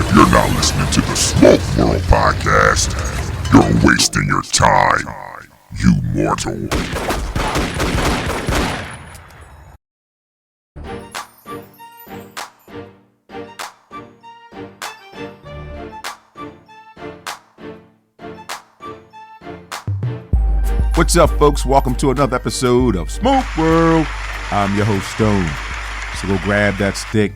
If you're not listening to the Smoke World podcast, you're wasting your time, you mortal. What's up, folks? Welcome to another episode of Smoke World. I'm your host, Stone. So go grab that stick,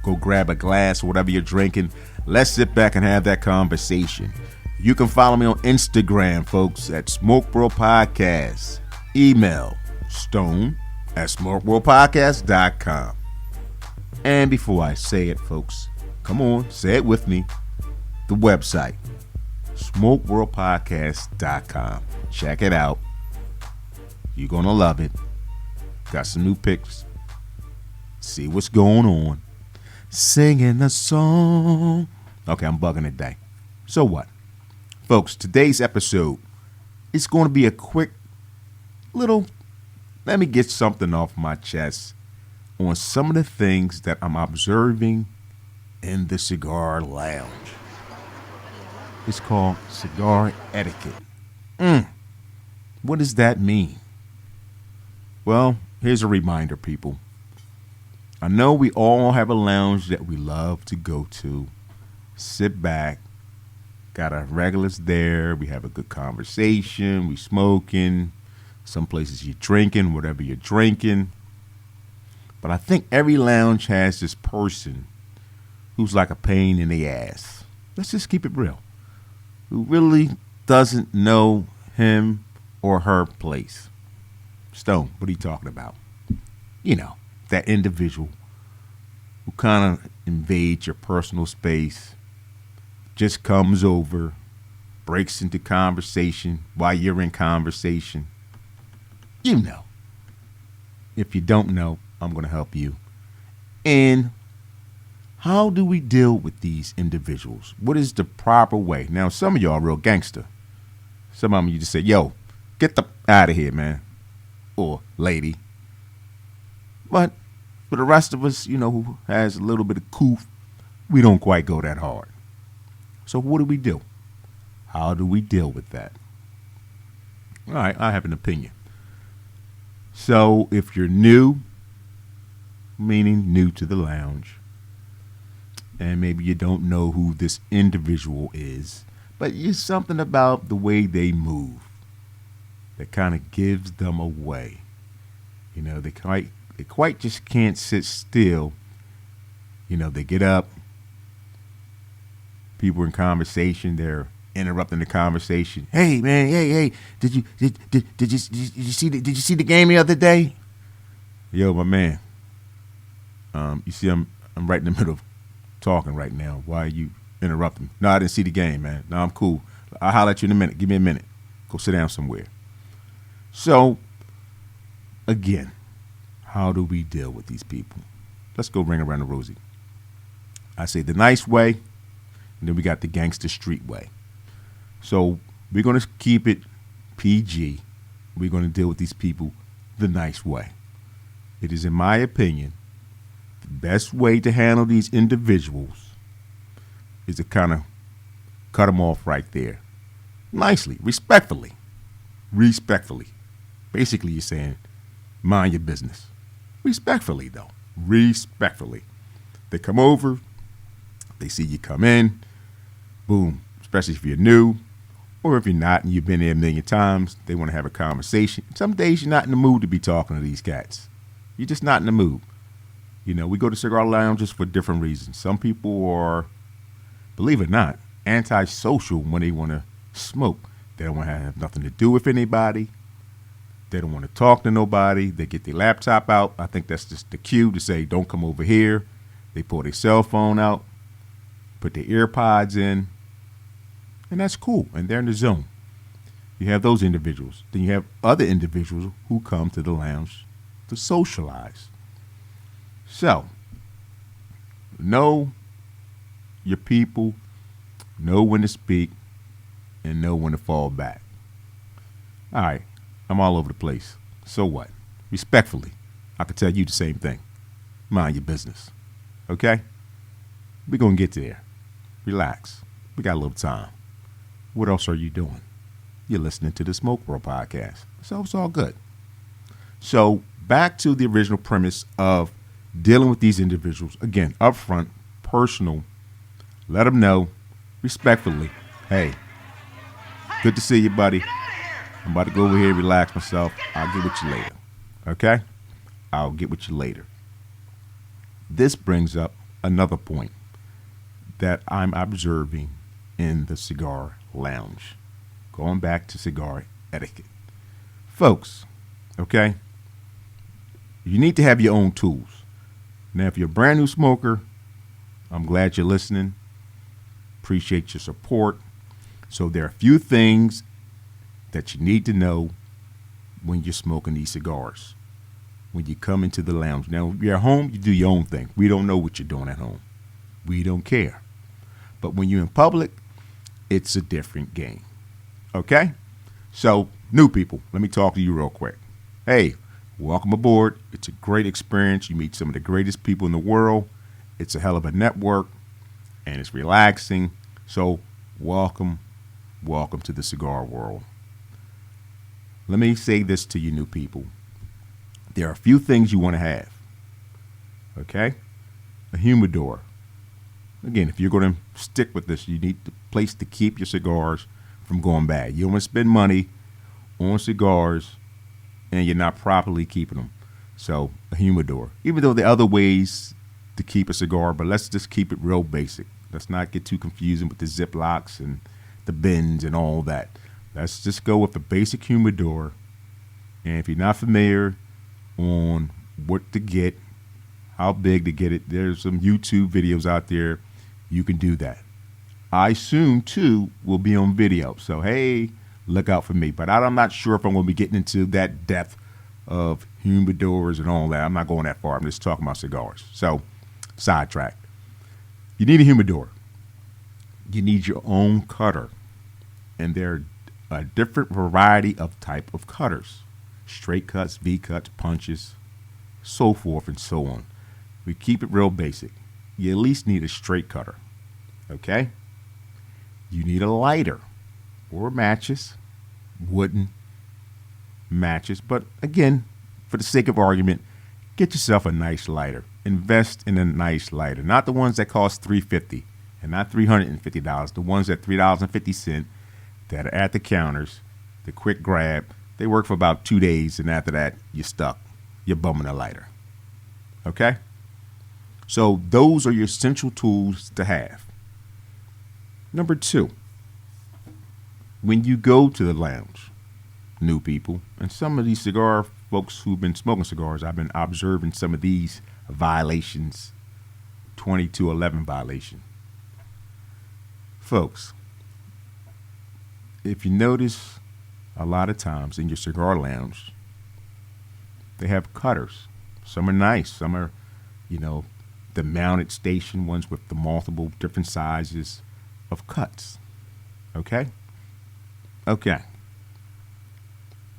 go grab a glass, whatever you're drinking. Let's sit back and have that conversation. You can follow me on Instagram, folks, at Smoke World Podcast. Email stone@smokeworldpodcast.com. And before I say it, folks, come on, say it with me. The website, smokeworldpodcast.com. Check it out. You're going to love it. Got some new pics. See what's going on. Singing a song. Okay, I'm bugging today. So what? Folks, today's episode is going to be a quick little, let me get something off my chest on some of the things that I'm observing in the cigar lounge. It's called cigar etiquette. What does that mean? Well, here's a reminder, people. I know we all have a lounge that we love to go to, sit back, got our regulars there, we have a good conversation, we smoking, some places you're drinking, whatever you're drinking. But I think every lounge has this person who's like a pain in the ass. Let's just keep it real. Who really doesn't know him or her place. Stone, what are you talking about? You know, that individual who kind of invades your personal space, just comes over, breaks into conversation while you're in conversation. You know. If you don't know, I'm going to help you. And how do we deal with these individuals? What is the proper way? Now, some of y'all are real gangster. Some of them you just say, yo, get the out of here, man. Or lady. But for the rest of us, you know, who has a little bit of coof, we don't quite go that hard. So what do we do? How do we deal with that? All right, I have an opinion. So if you're new, meaning new to the lounge, and maybe you don't know who this individual is, but it's something about the way they move that kind of gives them away. You know, they quite just can't sit still. You know, they get up. People in conversation, they're interrupting the conversation. Hey man, hey, did you see the game the other day? Yo, my man. You see, I'm right in the middle of talking right now. Why are you interrupting? No, I didn't see the game, man. No, I'm cool. I'll holler at you in a minute. Give me a minute. Go sit down somewhere. So, again, how do we deal with these people? Let's go ring around the rosy. I say the nice way, and then we got the gangster street way. So we're going to keep it PG. We're going to deal with these people the nice way. It is, in my opinion, the best way to handle these individuals is to kind of cut them off right there. Nicely, respectfully. Basically, you're saying, mind your business. Respectfully, though. Respectfully. They come over. They see you come in. Boom. Especially if you're new. Or if you're not and you've been there a million times. They want to have a conversation. Some days you're not in the mood to be talking to these cats. You're just not in the mood. You know, we go to cigar lounges for different reasons. Some people are, believe it or not, antisocial when they want to smoke. They don't want to have nothing to do with anybody. They don't want to talk to nobody. They get their laptop out. I think that's just the cue to say, don't come over here. They pull their cell phone out, put their ear pods in, and that's cool. And they're in the zone. You have those individuals. Then you have other individuals who come to the lounge to socialize. So, know your people, know when to speak, and know when to fall back. All right. I'm all over the place. So what? Respectfully, I could tell you the same thing. Mind your business. Okay? We're going to get there. relax. We got a little time. What else are you doing? You're listening to the Smoke World podcast. So it's all good. So back to the original premise of dealing with these individuals. Again, upfront, personal. Let them know respectfully. Hey, good to see you, buddy. I'm about to go over here and relax myself. I'll get with you later. Okay? I'll get with you later. This brings up another point that I'm observing in the cigar lounge. Going back to cigar etiquette. Folks, okay? You need to have your own tools. Now, if you're a brand new smoker, I'm glad you're listening. Appreciate your support. So there are a few things that you need to know when you're smoking these cigars. When you come into the lounge. Now, if you're at home, you do your own thing. We don't know what you're doing at home. We don't care. But when you're in public, it's a different game. Okay? So, new people, let me talk to you real quick. Hey, welcome aboard. It's a great experience. You meet some of the greatest people in the world. It's a hell of a network, and it's relaxing. So, welcome to the cigar world. Let me say this to you new people. There are a few things you want to have. Okay? A humidor. Again, if you're going to stick with this, you need a place to keep your cigars from going bad. You don't want to spend money on cigars and you're not properly keeping them. So, a humidor. Even though there are other ways to keep a cigar, but let's just keep it real basic. Let's not get too confusing with the Ziplocs and the bins and all that. Let's just go with the basic humidor. And if you're not familiar on what to get, how big to get it, there's some YouTube videos out there. You can do that. I soon, too, will be on video. So, hey, look out for me. But I'm not sure if I'm going to be getting into that depth of humidors and all that. I'm not going that far. I'm just talking about cigars. So, sidetrack. You need a humidor. You need your own cutter. And there are a different variety of type of cutters. Straight cuts, V cuts, punches, so forth and so on. We keep it real basic. You at least need a straight cutter. Okay? You need a lighter or matches, wooden matches. But again, for the sake of argument, get yourself a nice lighter. Invest in a nice lighter. Not the ones that cost $350 and not $350. The ones at $3.50 that are at the counters, the quick grab. They work for about 2 days, and after that, you're stuck. You're bumming a lighter. Okay? So those are your essential tools to have. Number 2, when you go to the lounge, new people, and some of these cigar folks who've been smoking cigars, I've been observing some of these violations, 2211 violation. Folks, if you notice, a lot of times in your cigar lounge, they have cutters. Some are nice. Some are, the mounted station ones with the multiple different sizes of cuts. Okay? Okay.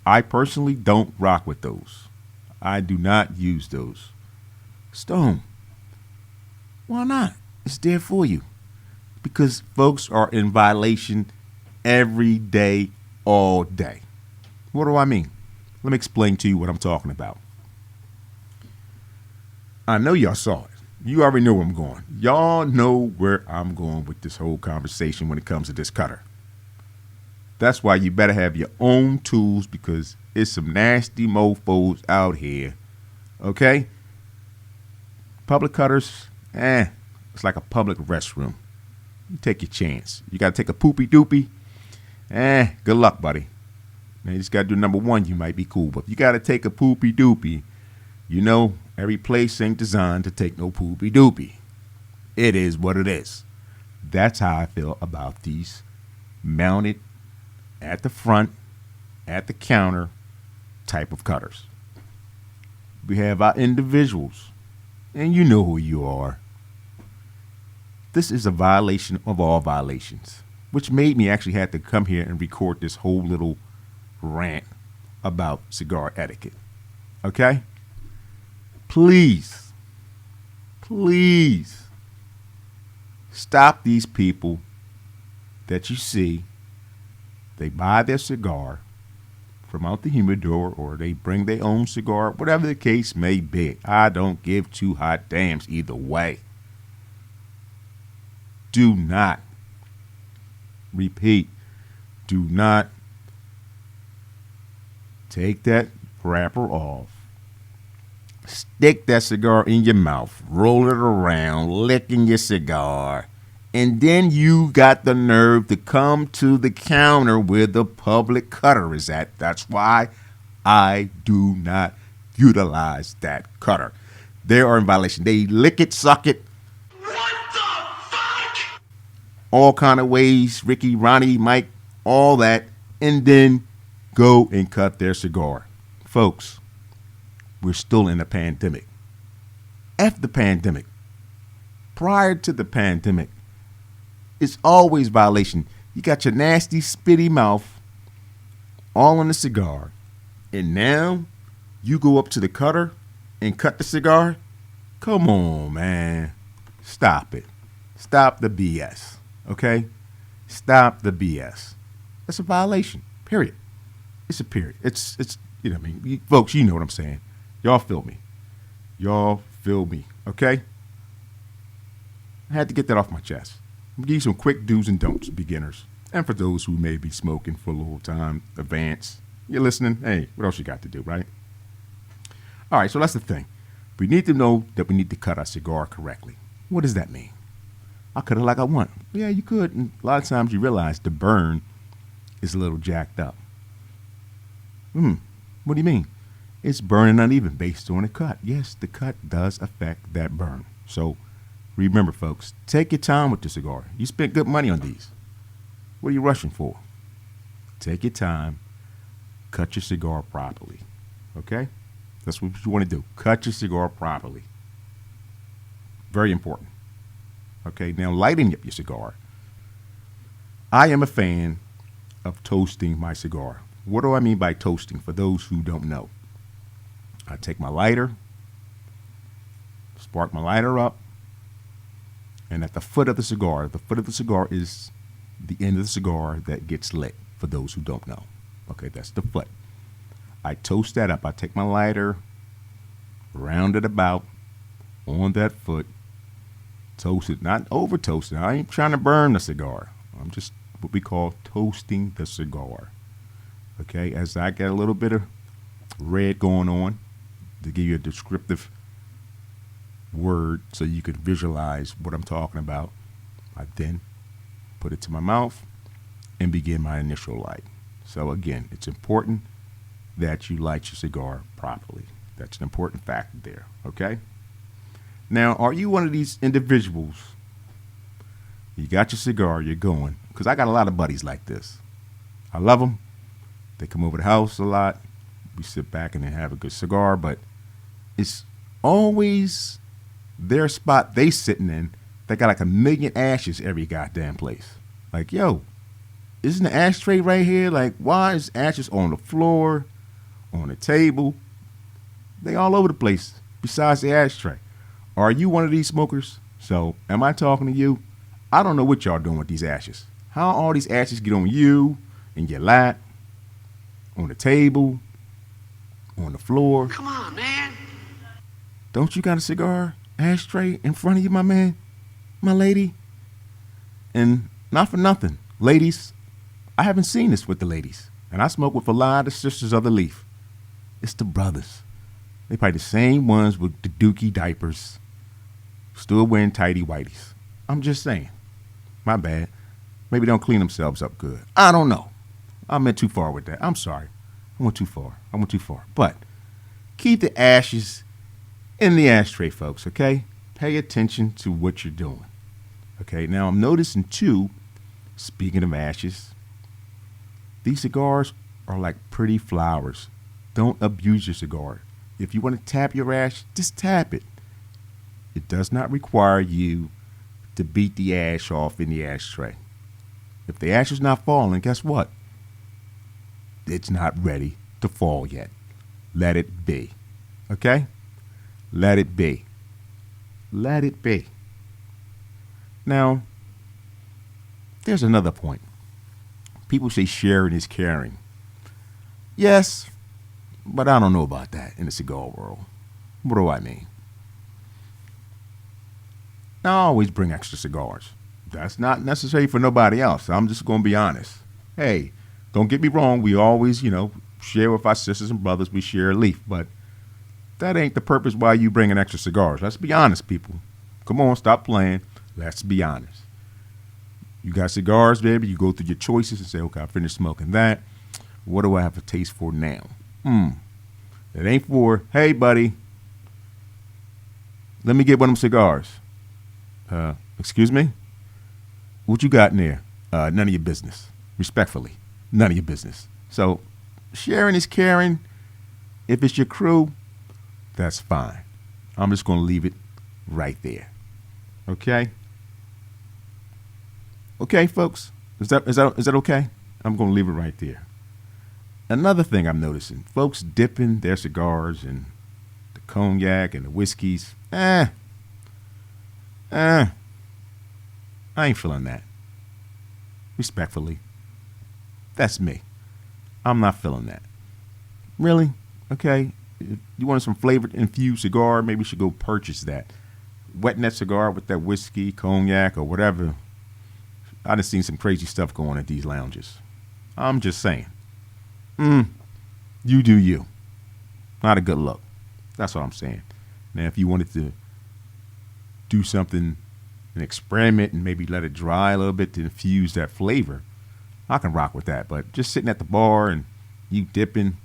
I personally don't rock with those. I do not use those. Stone. Why not? It's there for you. Because folks are in violation every day, all day. What do I mean? Let me explain to you what I'm talking about. I know y'all saw it. You already know where I'm going. Y'all know where I'm going with this whole conversation when it comes to this cutter. That's why you better have your own tools because it's some nasty mofos out here. Okay? Public cutters, it's like a public restroom. You take your chance. You got to take a poopy doopy. Good luck, buddy. Now, you just got to do number 1. You might be cool. But you got to take a poopy doopy. Every place ain't designed to take no poopy doopy. It is what it is. That's how I feel about these mounted at the front, at the counter type of cutters. We have our individuals, and you know who you are. This is a violation of all violations, which made me actually have to come here and record this whole little rant about cigar etiquette. Okay? Please Stop these people that you see. They buy their cigar from out the humidor, or they bring their own cigar, whatever the case may be. I don't give two hot dams either way. Do not, repeat, do not take that wrapper off. Stick that cigar in your mouth, roll it around, licking your cigar, and then you got the nerve to come to the counter where the public cutter is at. That's why I do not utilize that cutter. They are in violation. They lick it, suck it. What the fuck? All kind of ways, Ricky, Ronnie, Mike, all that, and then go and cut their cigar. Folks, we're still in a pandemic. F the pandemic. Prior to the pandemic, it's always violation. You got your nasty, spitty mouth all on the cigar, and now you go up to the cutter and cut the cigar? Come on, man. Stop it. Stop the BS, okay? Stop the BS. That's a violation, period. It's a period. It's you know what I mean? Folks, you know what I'm saying. Y'all feel me. Y'all feel me, okay? I had to get that off my chest. I'm going to give you some quick do's and don'ts, beginners. And for those who may be smoking for a little time, advance. You're listening? Hey, what else you got to do, right? All right, so that's the thing. We need to know that we need to cut our cigar correctly. What does that mean? I'll cut it like I want. Yeah, you could. And a lot of times you realize the burn is a little jacked up. What do you mean? It's burning uneven based on the cut. Yes, the cut does affect that burn. So remember, folks, take your time with the cigar. You spent good money on these. What are you rushing for? Take your time. Cut your cigar properly. Okay? That's what you want to do. Cut your cigar properly. Very important. Okay, now lighting up your cigar. I am a fan of toasting my cigar. What do I mean by toasting for those who don't know? I take my lighter, spark my lighter up, and at the foot of the cigar is the end of the cigar that gets lit, for those who don't know. Okay, that's the foot. I toast that up. I take my lighter, round it about on that foot, toast it, not over toast it. I ain't trying to burn the cigar. I'm just what we call toasting the cigar. Okay, as I get a little bit of red going on, to give you a descriptive word so you could visualize what I'm talking about, I then put it to my mouth and begin my initial light. So again, it's important that you light your cigar properly. That's an important factor there, okay? Now, are you one of these individuals? You got your cigar, you're going, because I got a lot of buddies like this. I love them. They come over the house a lot. We sit back and they have a good cigar, but it's always their spot they sitting in. They got like a million ashes every goddamn place. Like, yo, isn't the ashtray right here? Like, why is ashes on the floor, on the table? They all over the place besides the ashtray. Are you one of these smokers? So, am I talking to you? I don't know what y'all doing with these ashes. How all these ashes get on you, in your lap, on the table, on the floor? Come on, man. Don't you got a cigar ashtray in front of you, my man, my lady? And not for nothing, ladies, I haven't seen this with the ladies. And I smoke with a lot of sisters of the leaf. It's the brothers. They probably the same ones with the dookie diapers, still wearing tighty whities. I'm just saying. My bad. Maybe they don't clean themselves up good. I don't know. I went too far with that. I'm sorry. I went too far. But keep the ashes in the ashtray, folks, okay? Pay attention to what you're doing. Okay, now I'm noticing too, speaking of ashes, these cigars are like pretty flowers. Don't abuse your cigar. If you want to tap your ash, just tap it. It does not require you to beat the ash off in the ashtray. If the ash is not falling, guess what? It's not ready to fall yet. Let it be. Okay? Let it be. Let it be. Now, there's another point. People say sharing is caring. Yes, but I don't know about that in the cigar world. What do I mean? Now, I always bring extra cigars. That's not necessary for nobody else. I'm just going to be honest. Hey, don't get me wrong. We always, share with our sisters and brothers. We share a leaf. But that ain't the purpose why you bringing extra cigars. Let's be honest, people. Come on, stop playing. Let's be honest. You got cigars, baby. You go through your choices and say, okay, I finished smoking that. What do I have a taste for now? It ain't for, hey, buddy, let me get one of them cigars. Excuse me? What you got in there? None of your business. Respectfully, none of your business. So sharing is caring. If it's your crew, that's fine. I'm just going to leave it right there. Okay? Okay, folks? Is that okay? I'm going to leave it right there. Another thing I'm noticing, folks dipping their cigars in the cognac and the whiskeys. I ain't feeling that. Respectfully. That's me. I'm not feeling that. Really? Okay. If you want some flavored infused cigar, maybe you should go purchase that. Wetting that cigar with that whiskey, cognac, or whatever. I done seen some crazy stuff going on at these lounges. I'm just saying. You do you. Not a good look. That's what I'm saying. Now, if you wanted to do something, an experiment, and maybe let it dry a little bit to infuse that flavor, I can rock with that. But just sitting at the bar and you dipping,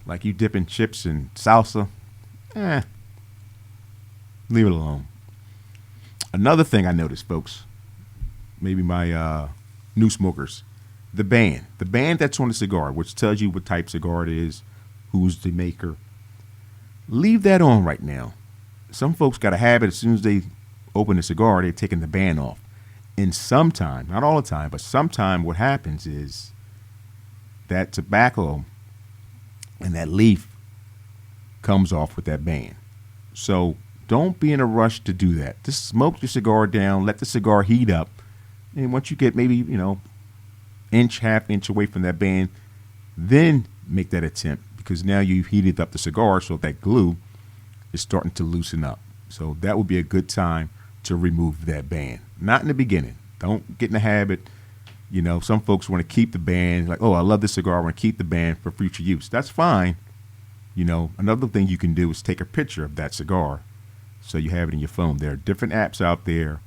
like you dipping chips in salsa, leave it alone. Another thing I noticed, folks, maybe my new smokers, the band that's on the cigar, which tells you what type of cigar it is, who's the maker. Leave that on right now. Some folks got a habit as soon as they open the cigar, they're taking the band off. And sometime, not all the time, but sometime what happens is that tobacco and that leaf comes off with that band. So don't be in a rush to do that. Just smoke your cigar down, let the cigar heat up. And once you get maybe, half inch away from that band, then make that attempt, because now you've heated up the cigar, so that glue is starting to loosen up. So that would be a good time to remove that band. Not in the beginning. Don't get in the habit. Some folks want to keep the band, like, oh, I love this cigar, I want to keep the band for future use. That's fine. Another thing you can do is take a picture of that cigar so you have it in your phone. There are different apps out there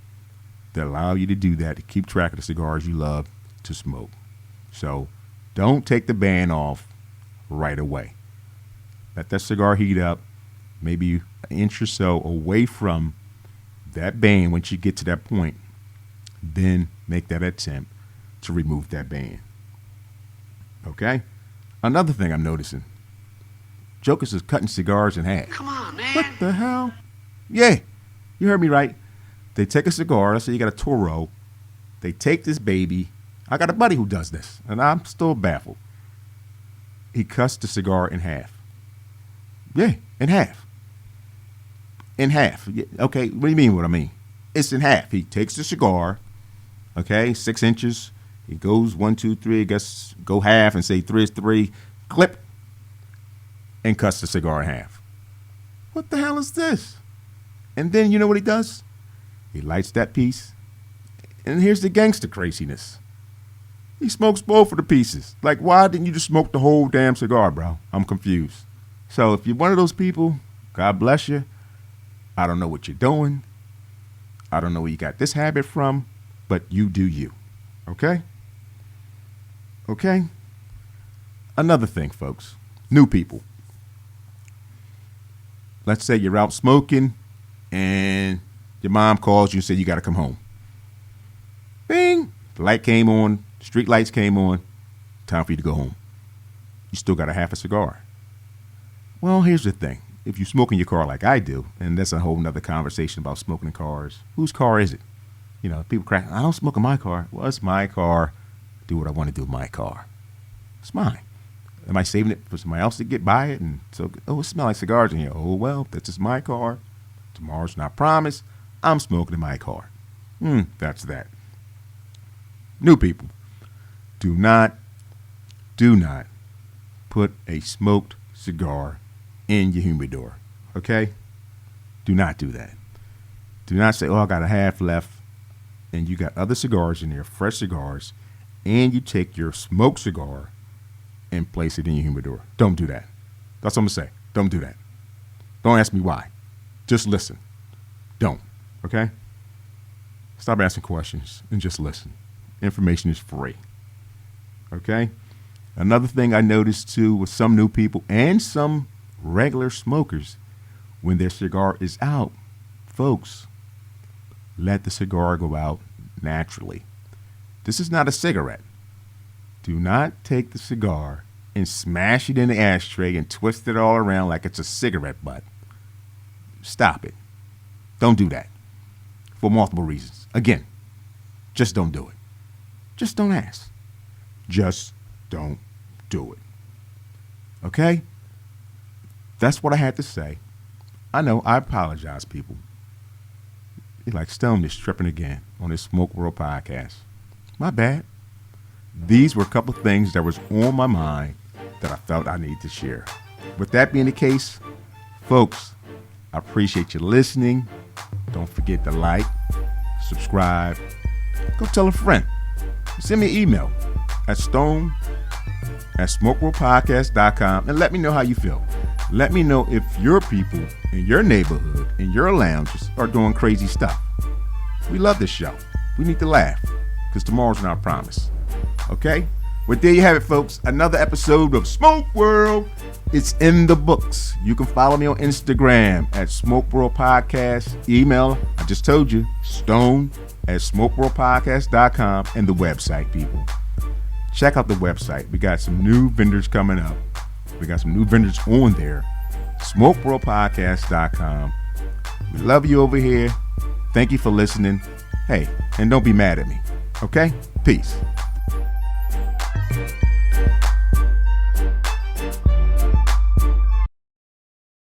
that allow you to do that, to keep track of the cigars you love to smoke. So don't take the band off right away. Let that cigar heat up, maybe an inch or so away from that band. Once you get to that point, then make that attempt to remove that band. Okay? Another thing I'm noticing, jokers is cutting cigars in half. Come on, man. What the hell? Yeah, you heard me right. They take a cigar, let's say you got a Toro, they take this baby. I got a buddy who does this, and I'm still baffled. He cuts the cigar in half. Yeah, in half. In half. Okay, what do you mean what I mean? It's in half. He takes the cigar, okay, 6 inches. He goes 1, 2, 3, I guess go half and say 3 is 3, clip, and cuts the cigar in half. What the hell is this? And then you know what he does? He lights that piece, and here's the gangster craziness. He smokes both of the pieces. Like, why didn't you just smoke the whole damn cigar, bro? I'm confused. So if you're one of those people, God bless you. I don't know what you're doing. I don't know where you got this habit from, but you do you. Okay? Okay? Another thing, folks. New people. Let's say you're out smoking and your mom calls you and said you got to come home. Bing! The light came on. Street lights came on. Time for you to go home. You still got a half a cigar. Well, here's the thing. If you smoke in your car like I do, and that's a whole nother conversation about smoking in cars. Whose car is it? People crack, I don't smoke in my car. Well, it's my car. Do what I want to do with my car. It's mine. Am I saving it for somebody else to get by it? And so, it smells like cigars in here. Oh, well, that's just my car. Tomorrow's not promised. I'm smoking in my car. That's that. New people, do not put a smoked cigar in your humidor. Okay? Do not do that. Do not say, oh, I got a half left, and you got other cigars in there, fresh cigars, and you take your smoked cigar and place it in your humidor. Don't do that. That's what I'm going to say. Don't do that. Don't ask me why. Just listen. Don't. Okay? Stop asking questions and just listen. Information is free. Okay? Another thing I noticed too with some new people and some regular smokers, when their cigar is out, folks, let the cigar go out naturally. This is not a cigarette. Do not take the cigar and smash it in the ashtray and twist it all around like it's a cigarette butt. Stop it. Don't do that. For multiple reasons. Again, just don't do it. Just don't ask. Just don't do it. Okay? That's what I had to say. I know, I apologize, people. You're like, Stone is tripping again on this Smoke World podcast. My bad. These were a couple of things that was on my mind that I felt I needed to share. With that being the case, folks, I appreciate you listening. Don't forget to like, subscribe, go tell a friend. Send me an email at stone@smokeworldpodcast.com and let me know how you feel. Let me know if your people in your neighborhood, in your lounges, are doing crazy stuff. We love this show. We need to laugh because tomorrow's not promised. Okay? Well, there you have it, folks. Another episode of Smoke World. It's in the books. You can follow me on Instagram at Smoke World Podcast. Email, I just told you, stone@smokeworldpodcast.com, and the website, people. Check out the website. We got some new vendors coming up. We got some new vendors on there. SmokeWorldPodcast.com. We love you over here. Thank you for listening. Hey, and don't be mad at me. Okay? Peace.